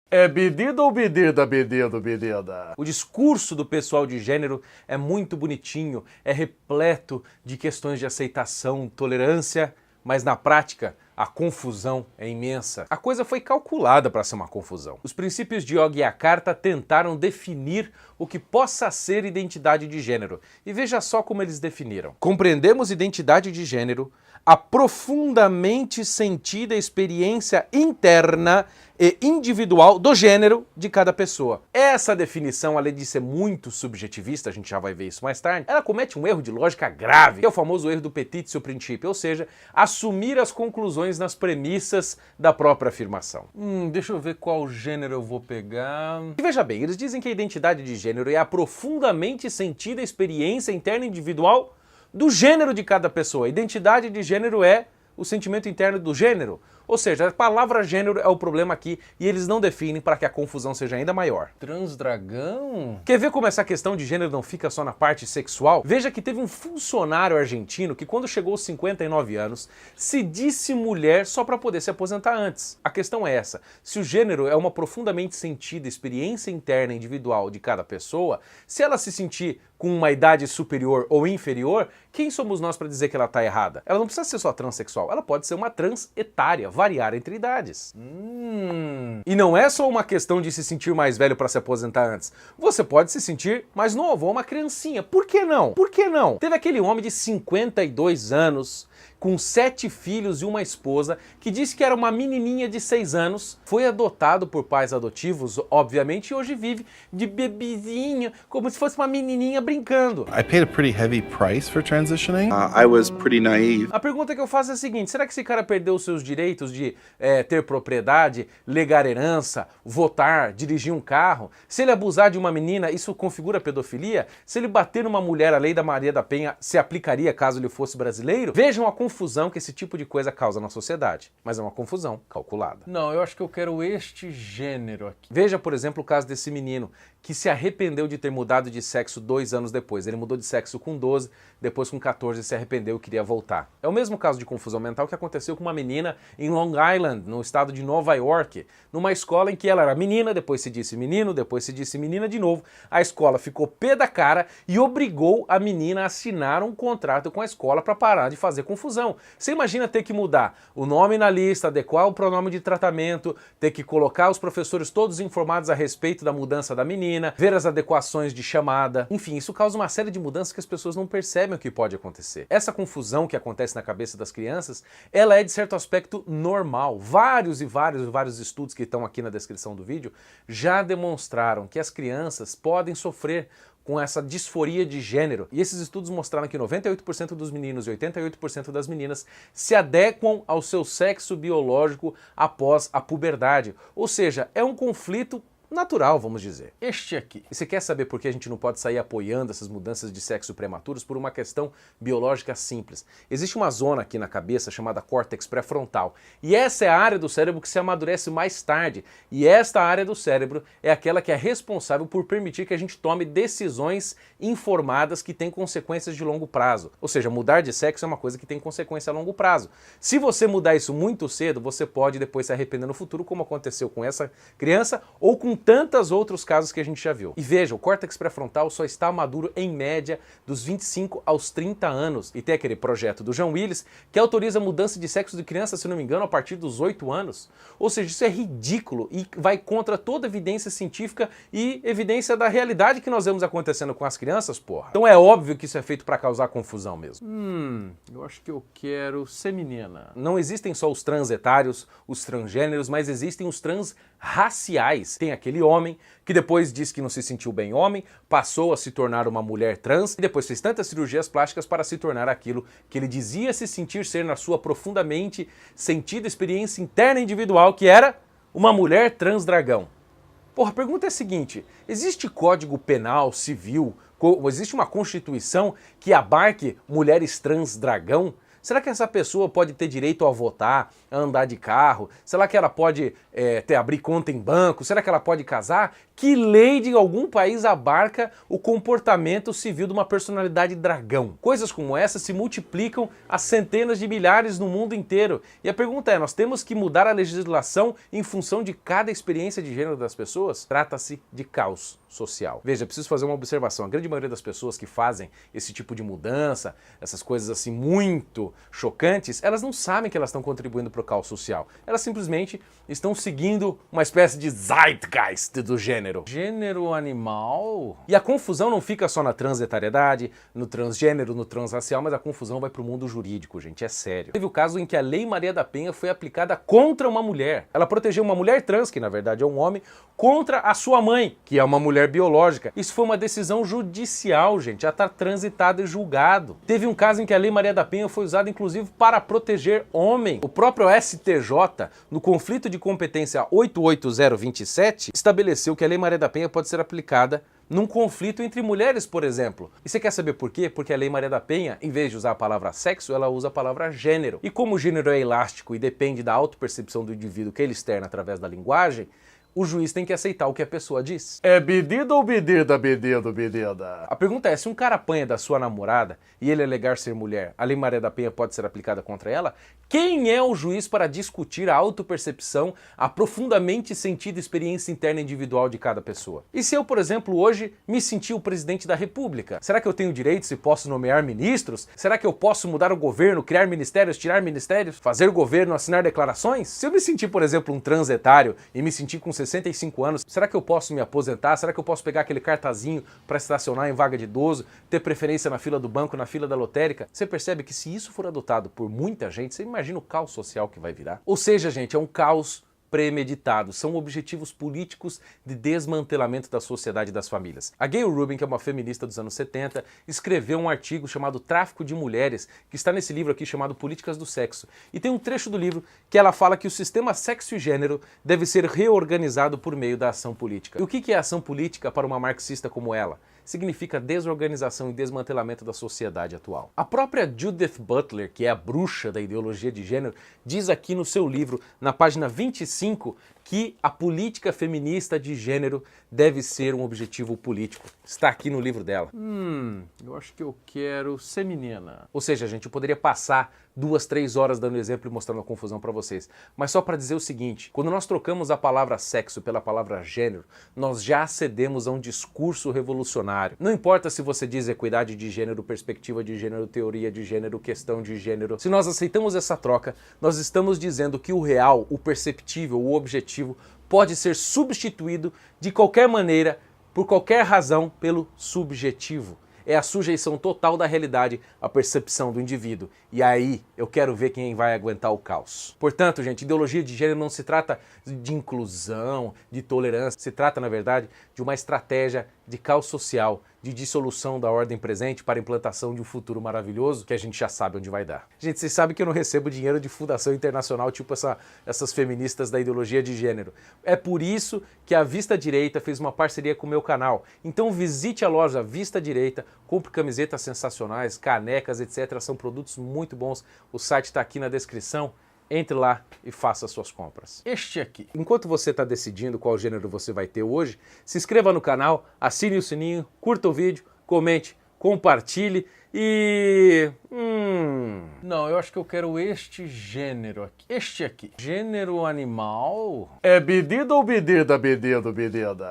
É bedida ou bedida, bedida, bedida? O discurso do pessoal de gênero é muito bonitinho, é repleto de questões de aceitação, tolerância, mas na prática a confusão é imensa. A coisa foi calculada para ser uma confusão. Os princípios de Yogyakarta tentaram definir o que possa ser identidade de gênero. E veja só como eles definiram. Compreendemos identidade de gênero a profundamente sentida experiência interna e individual do gênero de cada pessoa. Essa definição, além de ser muito subjetivista, a gente já vai ver isso mais tarde, ela comete um erro de lógica grave, que é o famoso erro do petitio principio, ou seja, assumir as conclusões nas premissas da própria afirmação. Deixa eu ver qual gênero eu vou pegar. E veja bem, eles dizem que a identidade de gênero é a profundamente sentida experiência interna e individual do gênero de cada pessoa. A identidade de gênero é o sentimento interno do gênero. Ou seja, a palavra gênero é o problema aqui e eles não definem para que a confusão seja ainda maior. Transdragão? Quer ver como essa questão de gênero não fica só na parte sexual? Veja que teve um funcionário argentino que quando chegou aos 59 anos se disse mulher só para poder se aposentar antes. A questão é essa, se o gênero é uma profundamente sentida experiência interna individual de cada pessoa, se ela se sentir com uma idade superior ou inferior, quem somos nós para dizer que ela está errada? Ela não precisa ser só transexual, ela pode ser uma transetária, variar entre idades. E não é só uma questão de se sentir mais velho para se aposentar antes. Você pode se sentir mais novo, ou uma criancinha. Por que não? Por que não? Teve aquele homem de 52 anos, com 7 filhos e uma esposa, que disse que era uma menininha de 6 anos, foi adotado por pais adotivos, obviamente, e hoje vive de bebezinho, como se fosse uma menininha brincando. I paid a pretty heavy price for transitioning. I was pretty naive. A pergunta que eu faço é a seguinte, será que esse cara perdeu os seus direitos de ter propriedade, legar herança, votar, dirigir um carro? Se ele abusar de uma menina, isso configura pedofilia? Se ele bater numa mulher, a lei da Maria da Penha se aplicaria caso ele fosse brasileiro? Vejam a confusão que esse tipo de coisa causa na sociedade. Mas é uma confusão calculada. Não, eu acho que eu quero este gênero aqui. Veja, por exemplo, o caso desse menino que se arrependeu de ter mudado de sexo 2 anos depois. Ele mudou de sexo com 12, depois com 14 se arrependeu e queria voltar. É o mesmo caso de confusão mental que aconteceu com uma menina em Long Island, no estado de Nova York, numa escola em que ela era menina, depois se disse menino, depois se disse menina de novo. A escola ficou pé da cara e obrigou a menina a assinar um contrato com a escola para parar de fazer confusão. Você imagina ter que mudar o nome na lista, adequar o pronome de tratamento, ter que colocar os professores todos informados a respeito da mudança da menina, ver as adequações de chamada. Enfim, isso causa uma série de mudanças que as pessoas não percebem o que pode acontecer. Essa confusão que acontece na cabeça das crianças, ela é de certo aspecto normal. Vários estudos que estão aqui na descrição do vídeo já demonstraram que as crianças podem sofrer com essa disforia de gênero. E esses estudos mostraram que 98% dos meninos e 88% das meninas se adequam ao seu sexo biológico após a puberdade. Ou seja, é um conflito natural, vamos dizer. Este aqui. E você quer saber por que a gente não pode sair apoiando essas mudanças de sexo prematuros? Por uma questão biológica simples. Existe uma zona aqui na cabeça chamada córtex pré-frontal. E essa é a área do cérebro que se amadurece mais tarde. E esta área do cérebro é aquela que é responsável por permitir que a gente tome decisões informadas que têm consequências de longo prazo. Ou seja, mudar de sexo é uma coisa que tem consequência a longo prazo. Se você mudar isso muito cedo, você pode depois se arrepender no futuro, como aconteceu com essa criança ou com tantos outros casos que a gente já viu. E veja, o córtex pré-frontal só está maduro em média dos 25 aos 30 anos. E tem aquele projeto do John Willis que autoriza a mudança de sexo de criança, se não me engano, a partir dos 8 anos. Ou seja, isso é ridículo e vai contra toda evidência científica e evidência da realidade que nós vemos acontecendo com as crianças, porra. Então é óbvio que isso é feito para causar confusão mesmo. Eu acho que eu quero ser menina. Não existem só os transetários, os transgêneros, mas existem os transraciais. Tem aquele homem que depois disse que não se sentiu bem homem, passou a se tornar uma mulher trans e depois fez tantas cirurgias plásticas para se tornar aquilo que ele dizia se sentir ser na sua profundamente sentida experiência interna e individual, que era uma mulher transdragão. Porra, a pergunta é a seguinte, existe código penal, civil, existe uma constituição que abarque mulheres transdragão? Será que essa pessoa pode ter direito a votar, a andar de carro? Será que ela pode abrir conta em banco? Será que ela pode casar? Que lei de algum país abarca o comportamento civil de uma personalidade dragão? Coisas como essa se multiplicam a centenas de milhares no mundo inteiro. E a pergunta é, nós temos que mudar a legislação em função de cada experiência de gênero das pessoas? Trata-se de caos social. Veja, preciso fazer uma observação. A grande maioria das pessoas que fazem esse tipo de mudança, essas coisas assim muito chocantes, elas não sabem que elas estão contribuindo para o caos social. Elas simplesmente estão seguindo uma espécie de zeitgeist do gênero. Gênero animal? E a confusão não fica só na transetariedade, no transgênero, no transracial, mas a confusão vai para o mundo jurídico, gente, é sério. Teve o caso em que a Lei Maria da Penha foi aplicada contra uma mulher. Ela protegeu uma mulher trans, que na verdade é um homem, contra a sua mãe, que é uma mulher biológica. Isso foi uma decisão judicial, gente, já está transitado e julgado. Teve um caso em que a Lei Maria da Penha foi usada inclusive para proteger homem. O próprio STJ, no conflito de competência 88027, estabeleceu que a Lei Maria da Penha pode ser aplicada num conflito entre mulheres, por exemplo. E você quer saber por quê? Porque a Lei Maria da Penha, em vez de usar a palavra sexo, ela usa a palavra gênero. E como o gênero é elástico e depende da autopercepção do indivíduo que ele externa através da linguagem, o juiz tem que aceitar o que a pessoa diz. É bedida ou bedida, bedida, bedida? A pergunta é, se um cara apanha da sua namorada e ele alegar ser mulher, a Lei Maria da Penha pode ser aplicada contra ela? Quem é o juiz para discutir a autopercepção, a profundamente sentida experiência interna individual de cada pessoa? E se eu, por exemplo, hoje me sentir o presidente da República? Será que eu tenho direitos e posso nomear ministros? Será que eu posso mudar o governo, criar ministérios, tirar ministérios, fazer governo, assinar declarações? Se eu me sentir, por exemplo, um transetário e me sentir com 65 anos, será que eu posso me aposentar? Será que eu posso pegar aquele cartazinho para estacionar em vaga de idoso, ter preferência na fila do banco, na fila da lotérica? Você percebe que se isso for adotado por muita gente, você imagina o caos social que vai virar? Ou seja, gente, é um caos premeditado, são objetivos políticos de desmantelamento da sociedade e das famílias. A Gayle Rubin, que é uma feminista dos anos 70, escreveu um artigo chamado Tráfico de Mulheres, que está nesse livro aqui chamado Políticas do Sexo. E tem um trecho do livro que ela fala que o sistema sexo e gênero deve ser reorganizado por meio da ação política. E o que é ação política para uma marxista como ela? Significa desorganização e desmantelamento da sociedade atual. A própria Judith Butler, que é a bruxa da ideologia de gênero, diz aqui no seu livro, na página 25, que a política feminista de gênero deve ser um objetivo político. Está aqui no livro dela. Eu acho que eu quero ser menina. Ou seja, gente, eu poderia passar 2, 3 horas dando exemplo e mostrando a confusão para vocês. Mas só para dizer o seguinte, quando nós trocamos a palavra sexo pela palavra gênero, nós já acedemos a um discurso revolucionário. Não importa se você diz equidade de gênero, perspectiva de gênero, teoria de gênero, questão de gênero. Se nós aceitamos essa troca, nós estamos dizendo que o real, o perceptível, o objetivo pode ser substituído de qualquer maneira, por qualquer razão, pelo subjetivo. É a sujeição total da realidade à percepção do indivíduo. E aí eu quero ver quem vai aguentar o caos. Portanto, gente, ideologia de gênero não se trata de inclusão, de tolerância. Se trata, na verdade, de uma estratégia de caos social, de dissolução da ordem presente para a implantação de um futuro maravilhoso que a gente já sabe onde vai dar. Gente, vocês sabem que eu não recebo dinheiro de fundação internacional tipo essas feministas da ideologia de gênero. É por isso que a Vista Direita fez uma parceria com o meu canal. Então visite a loja Vista Direita, compre camisetas sensacionais, canecas, etc. São produtos muito bons. O site está aqui na descrição. Entre lá e faça suas compras. Este aqui. Enquanto você está decidindo qual gênero você vai ter hoje, se inscreva no canal, assine o sininho, curta o vídeo, comente, compartilhe e... Não, eu acho que eu quero este gênero aqui. Este aqui. Gênero animal? É bedida ou bedida, bedida, bedida?